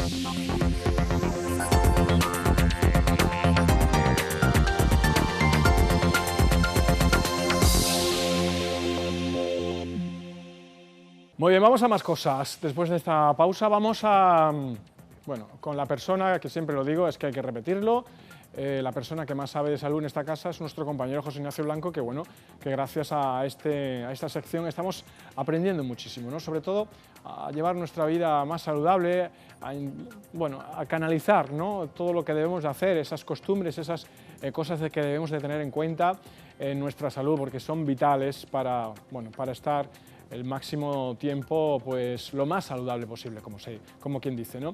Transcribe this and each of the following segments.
Muy bien, vamos a más cosas. Después de esta pausa vamos a, bueno, con la persona que siempre lo digo, es que hay que repetirlo. La persona que más sabe de salud en esta casa es nuestro compañero José Ignacio Blanco, que bueno, que gracias a esta sección estamos aprendiendo muchísimo, ¿no? Sobre todo a llevar nuestra vida más saludable, a canalizar, ¿no?, todo lo que debemos de hacer, esas costumbres, esas cosas que debemos de tener en cuenta en nuestra salud, porque son vitales para, bueno, para estar el máximo tiempo, pues lo más saludable posible, como quien dice, ¿no?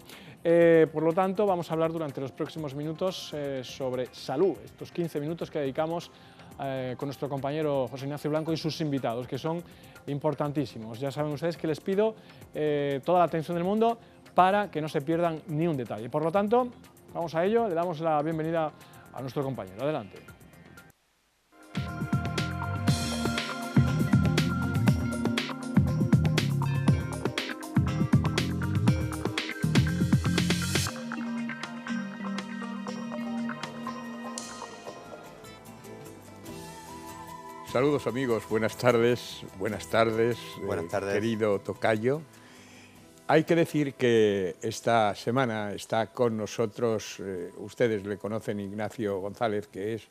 Por lo tanto, vamos a hablar durante los próximos minutos sobre salud, estos 15 minutos que dedicamos con nuestro compañero José Ignacio Blanco y sus invitados, que son importantísimos. Ya saben ustedes que les pido toda la atención del mundo para que no se pierdan ni un detalle. Por lo tanto, vamos a ello, le damos la bienvenida a nuestro compañero. Adelante. Saludos amigos, buenas tardes, querido tocayo. Hay que decir que esta semana está con nosotros, ustedes le conocen, Ignacio González, que es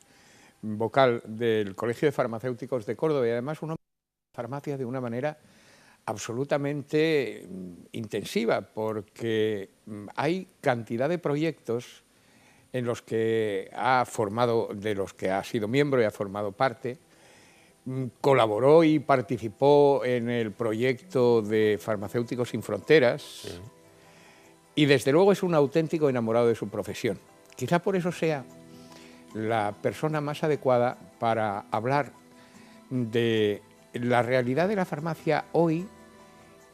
vocal del Colegio de Farmacéuticos de Córdoba y además un hombre de farmacia de una manera absolutamente intensiva, porque hay cantidad de proyectos en los que de los que ha sido miembro y ha formado parte. Colaboró y participó en el proyecto de Farmacéuticos Sin Fronteras, sí. Y desde luego es un auténtico enamorado de su profesión. Quizá por eso sea la persona más adecuada para hablar de la realidad de la farmacia hoy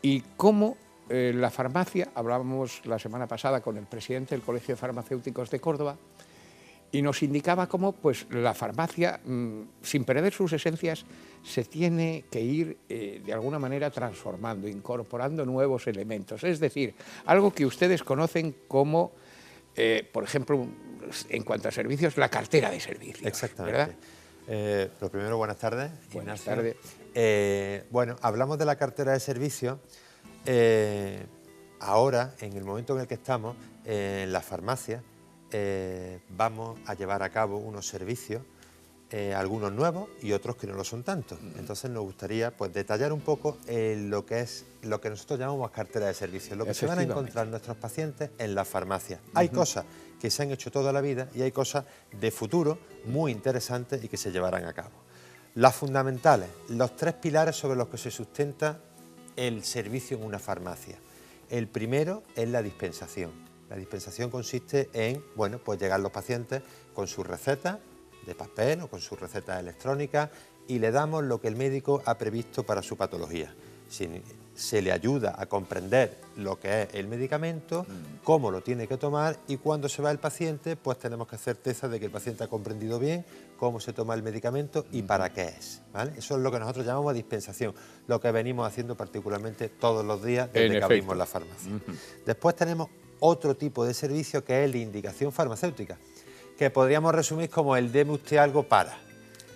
y cómo la farmacia, hablábamos la semana pasada con el presidente del Colegio de Farmacéuticos de Córdoba, y nos indicaba cómo pues, la farmacia, sin perder sus esencias, se tiene que ir de alguna manera transformando, incorporando nuevos elementos. Es decir, algo que ustedes conocen como, por ejemplo, en cuanto a servicios, la cartera de servicios. Exactamente. ¿Verdad? Lo primero, buenas tardes. Buenas tardes. Bueno, hablamos de la cartera de servicios. Ahora, en el momento en el que estamos, en la farmacia, vamos a llevar a cabo unos servicios, algunos nuevos y otros que no lo son tanto. Entonces nos gustaría pues, detallar un poco lo que nosotros llamamos cartera de servicios, lo que se van a encontrar nuestros pacientes en la farmacia. Hay cosas que se han hecho toda la vida y hay cosas de futuro muy interesantes y que se llevarán a cabo. Las fundamentales, los tres pilares sobre los que se sustenta el servicio en una farmacia. El primero es la dispensación. La dispensación consiste en, bueno, pues llegar los pacientes con sus recetas de papel o con sus recetas electrónicas y le damos lo que el médico ha previsto para su patología. Se le ayuda a comprender lo que es el medicamento, cómo lo tiene que tomar y cuando se va el paciente, pues tenemos que hacer certeza de que el paciente ha comprendido bien cómo se toma el medicamento y para qué es, ¿vale? Eso es lo que nosotros llamamos dispensación, lo que venimos haciendo particularmente todos los días desde que abrimos la farmacia. Después tenemos otro tipo de servicio que es la indicación farmacéutica, que podríamos resumir como el deme usted algo para.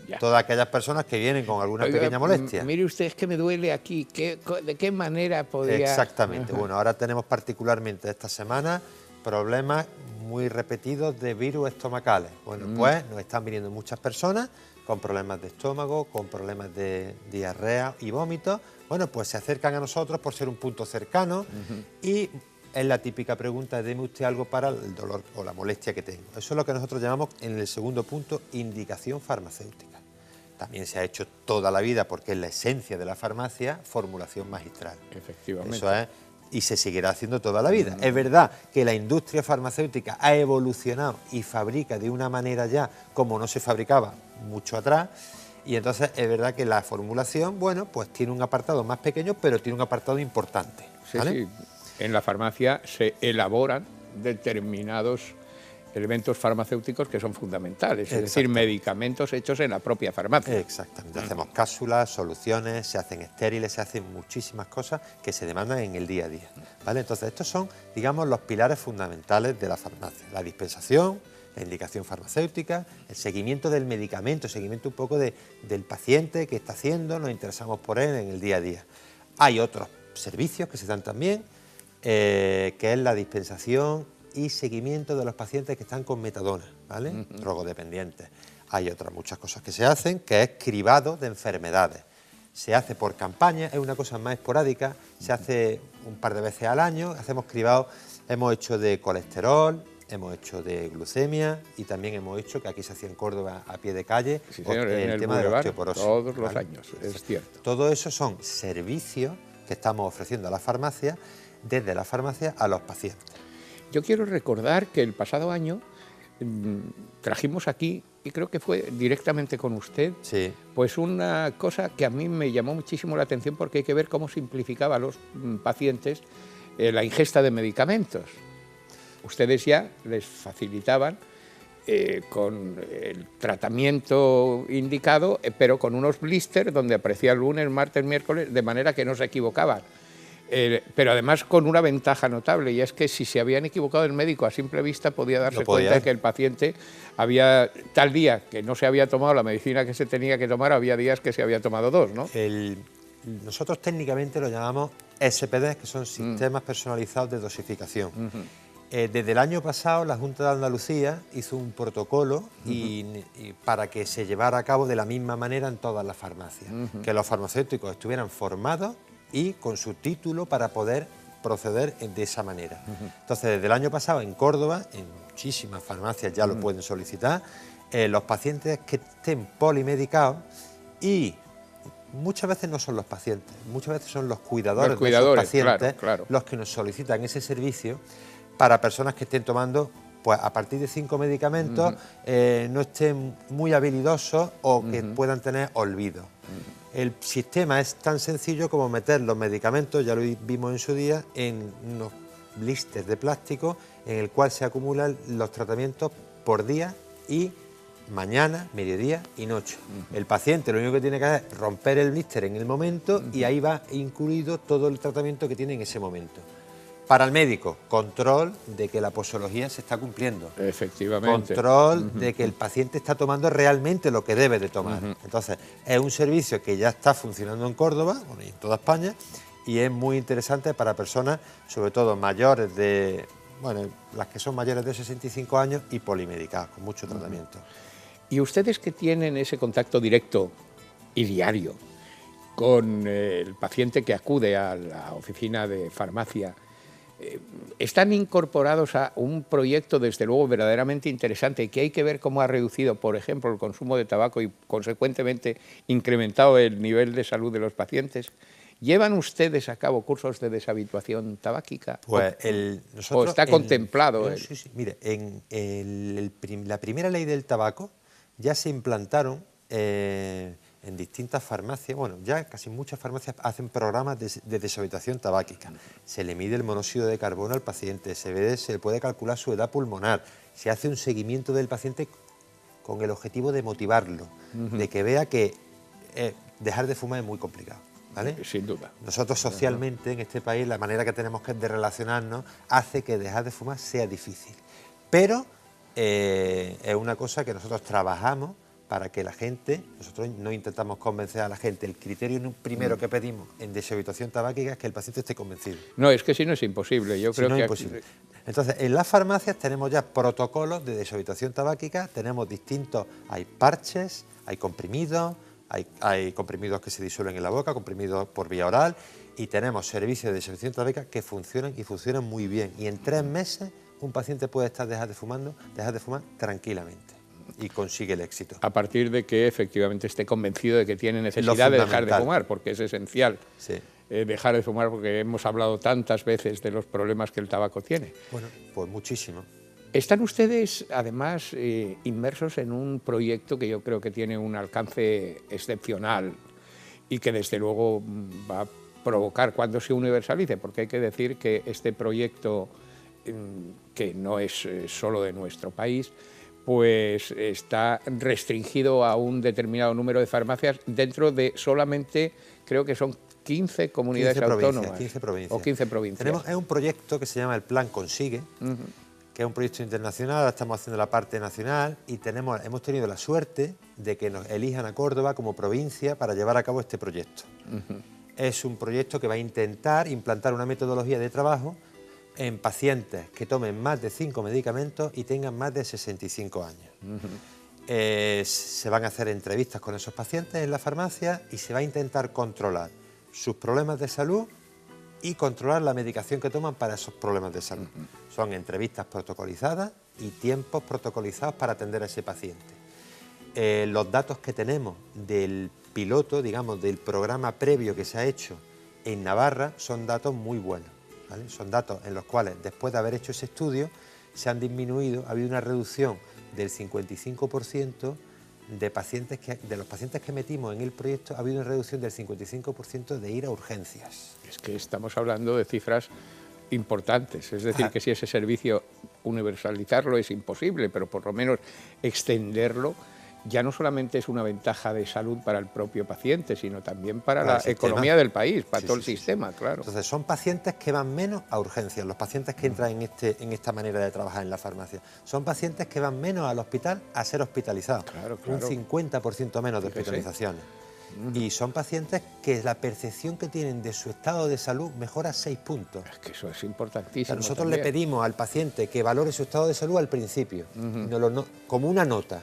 Ya. Todas aquellas personas que vienen con alguna pequeña molestia. Mire usted, es que me duele aquí, ¿de qué manera podría...? Exactamente. Bueno, ahora tenemos particularmente esta semana problemas muy repetidos de virus estomacales. Bueno, pues nos están viniendo muchas personas con problemas de estómago, con problemas de diarrea y vómitos. Bueno, pues se acercan a nosotros por ser un punto cercano y es la típica pregunta, deme usted algo para el dolor o la molestia que tengo. Eso es lo que nosotros llamamos en el segundo punto indicación farmacéutica. También se ha hecho toda la vida, porque es la esencia de la farmacia, formulación magistral. Efectivamente. Eso es, y se seguirá haciendo toda la vida. Es verdad que la industria farmacéutica ha evolucionado y fabrica de una manera ya como no se fabricaba mucho atrás, y entonces es verdad que la formulación, bueno, pues tiene un apartado más pequeño, pero tiene un apartado importante, ¿vale? Sí, sí. En la farmacia se elaboran determinados elementos farmacéuticos que son fundamentales, es decir, medicamentos hechos en la propia farmacia. Exactamente, hacemos cápsulas, soluciones, se hacen estériles, se hacen muchísimas cosas que se demandan en el día a día, ¿vale? Entonces estos son, digamos, los pilares fundamentales de la farmacia: la dispensación, la indicación farmacéutica, el seguimiento del medicamento, el seguimiento un poco del paciente, qué está haciendo, nos interesamos por él en el día a día. Hay otros servicios que se dan también, que es la dispensación y seguimiento de los pacientes que están con metadona, ¿vale? Drogodependientes. Hay otras muchas cosas que se hacen, que es cribado de enfermedades. Se hace por campaña, es una cosa más esporádica, se hace un par de veces al año, hacemos cribado, hemos hecho de colesterol, hemos hecho de glucemia y también hemos hecho, que aquí se hacía en Córdoba a pie de calle, sí, señor, el tema de la osteoporosis. Todos los años, es cierto. Todo eso son servicios que estamos ofreciendo a la farmacia, desde la farmacia a los pacientes. Yo quiero recordar que el pasado año trajimos aquí, y creo que fue directamente con usted, sí, pues una cosa que a mí me llamó muchísimo la atención, porque hay que ver cómo simplificaba a los pacientes la ingesta de medicamentos. Ustedes ya les facilitaban con el tratamiento indicado, pero con unos blisters donde aparecía lunes, martes, miércoles, de manera que no se equivocaban. Pero además con una ventaja notable, y es que si se habían equivocado el médico a simple vista podía darse cuenta de que el paciente había tal día que no se había tomado la medicina que se tenía que tomar, había días que se había tomado dos, ¿no? Nosotros técnicamente lo llamamos SPD, que son sistemas personalizados de dosificación. Desde el año pasado la Junta de Andalucía hizo un protocolo y para que se llevara a cabo de la misma manera en todas las farmacias, que los farmacéuticos estuvieran formados y con su título para poder proceder de esa manera. Entonces, desde el año pasado en Córdoba, en muchísimas farmacias ya lo pueden solicitar, los pacientes que estén polimedicados, y muchas veces no son los pacientes, muchas veces son los cuidadores de esos pacientes, claro, los que nos solicitan ese servicio para personas que estén tomando, pues a partir de 5 medicamentos, no estén muy habilidosos o que puedan tener olvido. El sistema es tan sencillo como meter los medicamentos, ya lo vimos en su día, en unos blisters de plástico en el cual se acumulan los tratamientos por día y mañana, mediodía y noche. El paciente lo único que tiene que hacer es romper el blister en el momento y ahí va incluido todo el tratamiento que tiene en ese momento. Para el médico, control de que la posología se está cumpliendo. Efectivamente. Control de que el paciente está tomando realmente lo que debe de tomar. Entonces, es un servicio que ya está funcionando en Córdoba, bueno, y en toda España, y es muy interesante para personas, sobre todo mayores de, bueno, las que son mayores de 65 años y polimedicadas, con mucho tratamiento. Y ustedes que tienen ese contacto directo y diario con el paciente que acude a la oficina de farmacia, están incorporados a un proyecto, desde luego, verdaderamente interesante, que hay que ver cómo ha reducido, por ejemplo, el consumo de tabaco y, consecuentemente, incrementado el nivel de salud de los pacientes. ¿Llevan ustedes a cabo cursos de deshabituación tabáquica? Pues ¿O está contemplado? Sí, sí. Mire, en la primera ley del tabaco ya se implantaron en distintas farmacias, bueno, ya casi muchas farmacias hacen programas de deshabituación tabáquica. Se le mide el monóxido de carbono al paciente, se le puede calcular su edad pulmonar, se hace un seguimiento del paciente con el objetivo de motivarlo, de que vea que dejar de fumar es muy complicado, ¿vale? Sin duda. Nosotros socialmente en este país la manera que tenemos de relacionarnos hace que dejar de fumar sea difícil, pero es una cosa que nosotros trabajamos para que la gente, nosotros no intentamos convencer a la gente, el criterio primero que pedimos en deshabituación tabáquica es que el paciente esté convencido. No, es que si no es imposible, yo creo que... es imposible. Entonces, en las farmacias tenemos ya protocolos de deshabituación tabáquica, tenemos distintos, hay parches, hay comprimidos que se disuelven en la boca, comprimidos por vía oral, y tenemos servicios de deshabituación tabáquica que funcionan y funcionan muy bien. Y en 3 meses un paciente puede dejar de fumar tranquilamente. Y consigue el éxito. A partir de que efectivamente esté convencido de que tiene necesidad de dejar de fumar, porque es esencial dejar de fumar, porque hemos hablado tantas veces de los problemas que el tabaco tiene. Bueno, pues muchísimo. Están ustedes, además, inmersos en un proyecto que yo creo que tiene un alcance excepcional y que desde luego va a provocar cuando se universalice, porque hay que decir que este proyecto que no es solo de nuestro país, pues está restringido a un determinado número de farmacias dentro de solamente, creo que son 15 comunidades autónomas. 15 provincias. O 15 provincias. Es un proyecto que se llama el Plan Consigue, que es un proyecto internacional. Ahora estamos haciendo la parte nacional y hemos tenido la suerte de que nos elijan a Córdoba como provincia para llevar a cabo este proyecto. Es un proyecto que va a intentar implantar una metodología de trabajo en pacientes que tomen más de 5 medicamentos y tengan más de 65 años. Se van a hacer entrevistas con esos pacientes en la farmacia y se va a intentar controlar sus problemas de salud y controlar la medicación que toman para esos problemas de salud. Son entrevistas protocolizadas y tiempos protocolizados para atender a ese paciente. Los datos que tenemos del piloto, digamos, del programa previo que se ha hecho en Navarra, son datos muy buenos, ¿vale? Son datos en los cuales, después de haber hecho ese estudio, se han disminuido, ha habido una reducción del 55% de los pacientes que metimos en el proyecto, ha habido una reducción del 55% de ir a urgencias. Es que estamos hablando de cifras importantes, es decir, que si ese servicio universalizarlo es imposible, pero por lo menos extenderlo ya no solamente es una ventaja de salud para el propio paciente, sino también para la economía del país, para todo el sistema, claro. Entonces son pacientes que van menos a urgencias, los pacientes que entran en esta manera de trabajar en la farmacia. Son pacientes que van menos al hospital a ser hospitalizados, un 50% menos de hospitalizaciones. Y son pacientes que la percepción que tienen de su estado de salud mejora 6 puntos. Es que eso es importantísimo. Nosotros le pedimos al paciente que valore su estado de salud al principio, como una nota.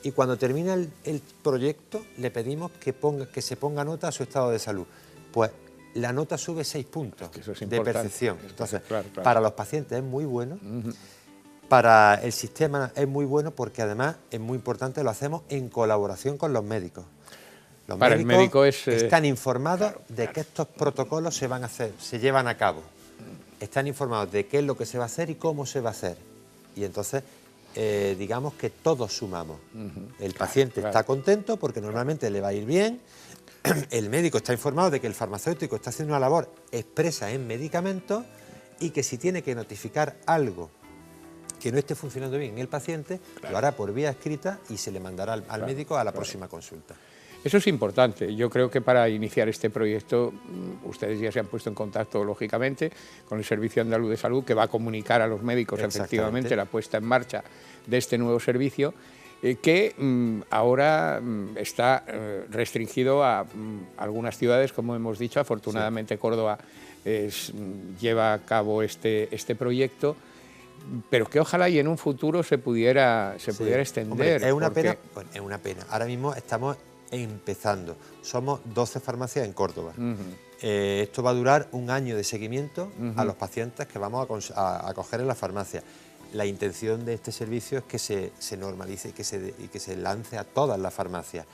Y cuando termina el proyecto, le pedimos que se ponga nota a su estado de salud. Pues la nota sube 6 puntos de percepción. Entonces, para los pacientes es muy bueno. Para el sistema es muy bueno porque además es muy importante, lo hacemos en colaboración con los médicos. Los médicos están informados de que estos protocolos se llevan a cabo. Están informados de qué es lo que se va a hacer y cómo se va a hacer. Y entonces, digamos que todos sumamos. El paciente está contento porque normalmente le va a ir bien. El médico está informado de que el farmacéutico está haciendo una labor expresa en medicamentos y que si tiene que notificar algo que no esté funcionando bien en el paciente, lo hará por vía escrita y se le mandará al médico a la próxima consulta. Eso es importante. Yo creo que para iniciar este proyecto, ustedes ya se han puesto en contacto, lógicamente, con el Servicio Andaluz de Salud, que va a comunicar a los médicos, efectivamente, la puesta en marcha de este nuevo servicio, que ahora está restringido a algunas ciudades, como hemos dicho. Afortunadamente, Córdoba lleva a cabo este proyecto, pero que ojalá y en un futuro se pudiera extender. Hombre, es una pena. Ahora mismo estamos empezando. Somos 12 farmacias en Córdoba. Esto va a durar un año de seguimiento a los pacientes que vamos a acoger en la farmacia. La intención de este servicio es que se normalice y que se lance a todas las farmacias.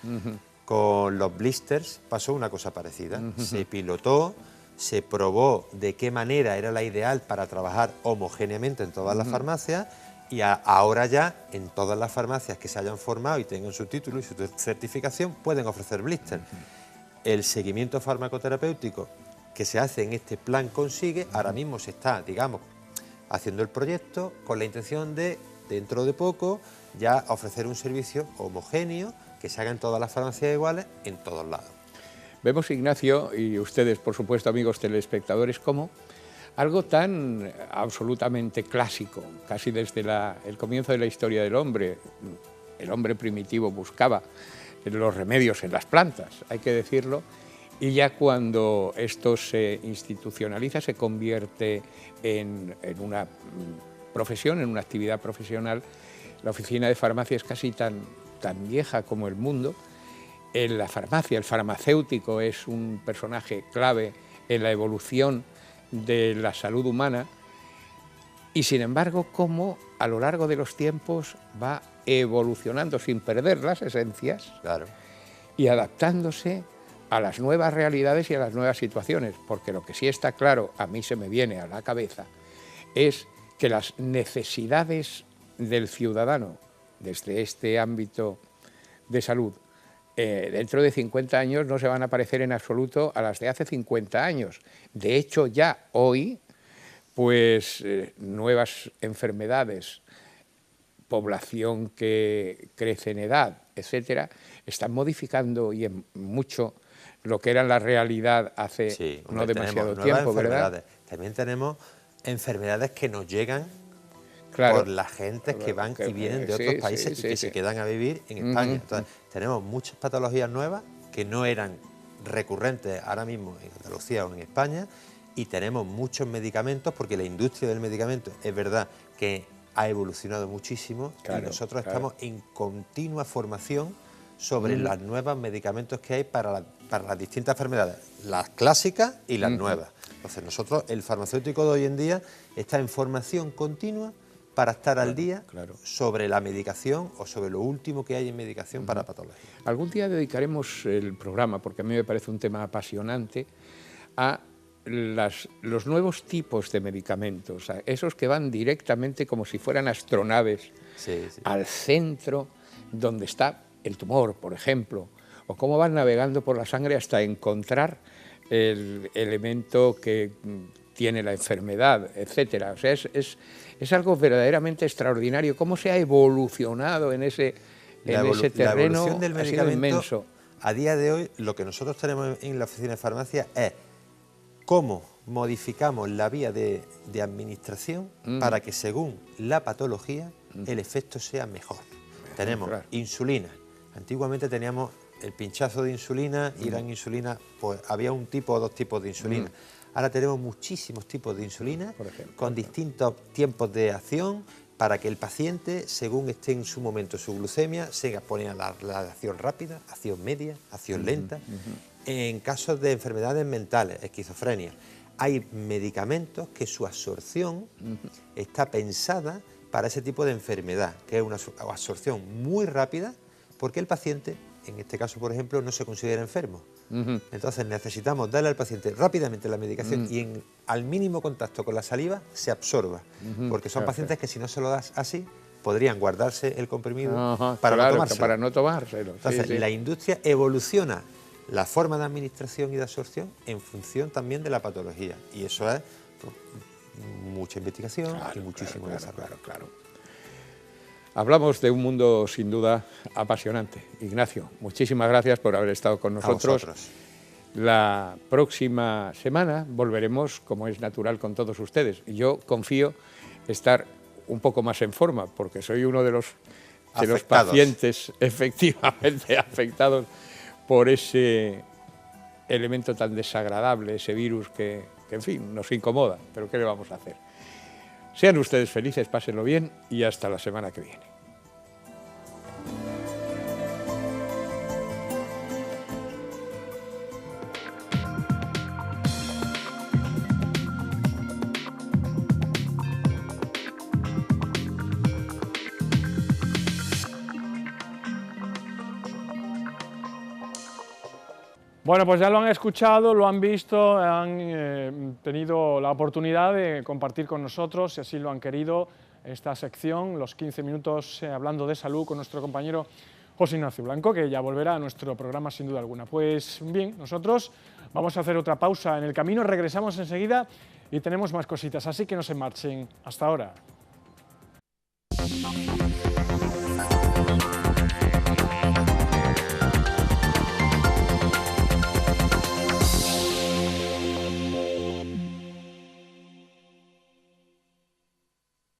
Con los blisters pasó una cosa parecida. Se pilotó, se probó de qué manera era la ideal para trabajar homogéneamente en todas las farmacias. Y ahora ya, en todas las farmacias que se hayan formado y tengan su título y su certificación, pueden ofrecer blister. El seguimiento farmacoterapéutico que se hace en este plan Consigue, ahora mismo se está, digamos, haciendo el proyecto con la intención de, dentro de poco, ya ofrecer un servicio homogéneo que se haga en todas las farmacias iguales, en todos lados. Vemos, Ignacio, y ustedes, por supuesto, amigos telespectadores, cómo algo tan absolutamente clásico, casi desde el comienzo de la historia del hombre. El hombre primitivo buscaba los remedios en las plantas, hay que decirlo, y ya cuando esto se institucionaliza, se convierte en una profesión, en una actividad profesional. La oficina de farmacia es casi tan vieja como el mundo. En la farmacia, el farmacéutico es un personaje clave en la evolución de la salud humana, y sin embargo cómo a lo largo de los tiempos va evolucionando sin perder las esencias y adaptándose a las nuevas realidades y a las nuevas situaciones, porque lo que sí está claro, a mí se me viene a la cabeza, es que las necesidades del ciudadano desde este ámbito de salud dentro de 50 años no se van a parecer en absoluto a las de hace 50 años. De hecho, ya hoy pues nuevas enfermedades, población que crece en edad, etcétera, están modificando y en mucho lo que era la realidad hace no demasiado tiempo, ¿verdad? También tenemos enfermedades que nos llegan claro, por las gentes que van y vienen de otros países y que se quedan a vivir en España. Entonces, tenemos muchas patologías nuevas que no eran recurrentes ahora mismo en Andalucía o en España, y tenemos muchos medicamentos, porque la industria del medicamento es verdad que ha evolucionado muchísimo, y nosotros estamos en continua formación sobre los nuevos medicamentos que hay para las distintas enfermedades, las clásicas y las nuevas. Entonces nosotros, el farmacéutico de hoy en día, está en formación continua para estar al día sobre la medicación o sobre lo último que hay en medicación para patologías. Algún día dedicaremos el programa, porque a mí me parece un tema apasionante, a los nuevos tipos de medicamentos, a esos que van directamente como si fueran astronaves al centro donde está el tumor, por ejemplo, o cómo van navegando por la sangre hasta encontrar el elemento que tiene la enfermedad, etcétera. O sea, es algo verdaderamente extraordinario. Cómo se ha evolucionado en ese terreno, la evolución del medicamento, inmenso. A día de hoy, lo que nosotros tenemos en la oficina de farmacia es cómo modificamos la vía de administración para que, según la patología, el efecto sea mejor. Tenemos insulina. Antiguamente teníamos el pinchazo de insulina y la insulina, pues había un tipo o dos tipos de insulina. Ahora tenemos muchísimos tipos de insulina, con distintos tiempos de acción, para que el paciente, según esté en su momento su glucemia, se pone a la acción rápida, acción media, acción lenta. En casos de enfermedades mentales, esquizofrenia, hay medicamentos que su absorción está pensada para ese tipo de enfermedad, que es una absorción muy rápida, porque el paciente, en este caso por ejemplo, no se considera enfermo. Entonces necesitamos darle al paciente rápidamente la medicación y al mínimo contacto con la saliva se absorba, porque son pacientes que si no se lo das así, podrían guardarse el comprimido para no tomárselo. Entonces la industria evoluciona la forma de administración y de absorción en función también de la patología, y eso es mucha investigación y muchísimo desarrollo. Hablamos de un mundo sin duda apasionante. Ignacio, muchísimas gracias por haber estado con nosotros. La próxima semana volveremos, como es natural, con todos ustedes. Yo confío estar un poco más en forma, porque soy uno de los pacientes efectivamente afectados por ese elemento tan desagradable, ese virus que, en fin, nos incomoda. Pero ¿qué le vamos a hacer? Sean ustedes felices, pásenlo bien y hasta la semana que viene. Bueno, pues ya lo han escuchado, lo han visto, han tenido la oportunidad de compartir con nosotros, si así lo han querido, esta sección, los 15 minutos hablando de salud con nuestro compañero José Ignacio Blanco, que ya volverá a nuestro programa sin duda alguna. Pues bien, nosotros vamos a hacer otra pausa en el camino, regresamos enseguida y tenemos más cositas, así que no se marchen. Hasta ahora.